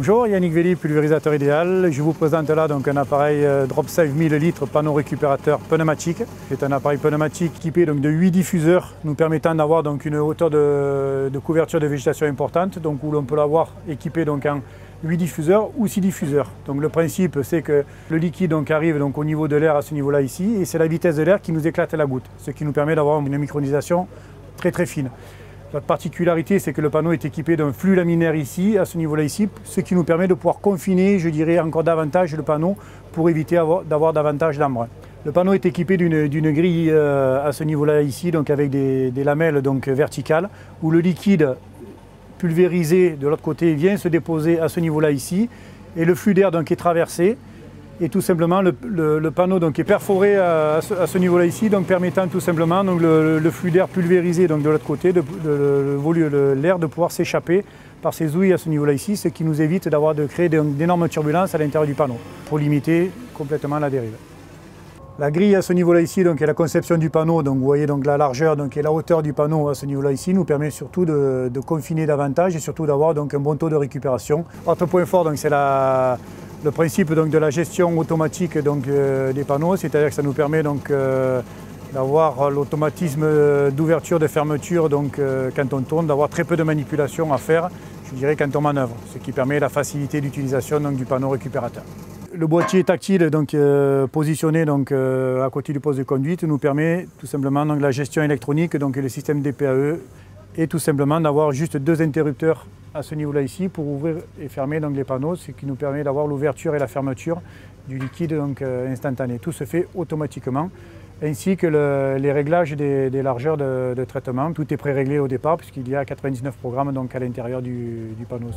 Bonjour, Yannick Velli, pulvérisateur idéal. Je vous présente là donc un appareil DropSafe 1000 litres panneau récupérateur pneumatique. C'est un appareil pneumatique équipé donc de 8 diffuseurs nous permettant d'avoir donc une hauteur de couverture de végétation importante, donc où l'on peut l'avoir équipé donc en 8 diffuseurs ou 6 diffuseurs. Donc le principe c'est que le liquide donc arrive donc au niveau de l'air à ce niveau-là ici et c'est la vitesse de l'air qui nous éclate la goutte, ce qui nous permet d'avoir une micronisation très fine. La particularité, c'est que le panneau est équipé d'un flux laminaire ici, à ce niveau-là ici, ce qui nous permet de pouvoir confiner, je dirais, encore davantage le panneau pour éviter d'avoir davantage d'ambre. Le panneau est équipé d'une grille à ce niveau-là ici, donc avec des lamelles donc, verticales, où le liquide pulvérisé de l'autre côté vient se déposer à ce niveau-là ici, et le flux d'air donc est traversé. Et tout simplement, le panneau donc, est perforé à ce niveau-là ici, donc permettant tout simplement donc, le flux d'air pulvérisé donc, de l'autre côté, l'air de pouvoir s'échapper par ces ouïes à ce niveau-là ici, ce qui nous évite de créer d'énormes turbulences à l'intérieur du panneau, pour limiter complètement la dérive. La grille à ce niveau-là ici donc, est la conception du panneau, donc vous voyez donc, la largeur donc, et la hauteur du panneau à ce niveau-là ici nous permet surtout de confiner davantage et surtout d'avoir un bon taux de récupération. Autre point fort, c'est le principe donc, de la gestion automatique donc, des panneaux, c'est-à-dire que ça nous permet d'avoir l'automatisme d'ouverture, de fermeture donc, quand on tourne, d'avoir très peu de manipulation à faire, je dirais, quand on manœuvre, ce qui permet la facilité d'utilisation du panneau récupérateur. Le boîtier tactile donc, positionné donc, à côté du poste de conduite nous permet tout simplement donc, la gestion électronique, donc le système DPAE, et tout simplement d'avoir juste 2 interrupteurs à ce niveau-là ici pour ouvrir et fermer donc, les panneaux, ce qui nous permet d'avoir l'ouverture et la fermeture du liquide donc, instantané. Tout se fait automatiquement, ainsi que les réglages des largeurs de traitement. Tout est pré-réglé au départ puisqu'il y a 99 programmes donc, à l'intérieur du panneau.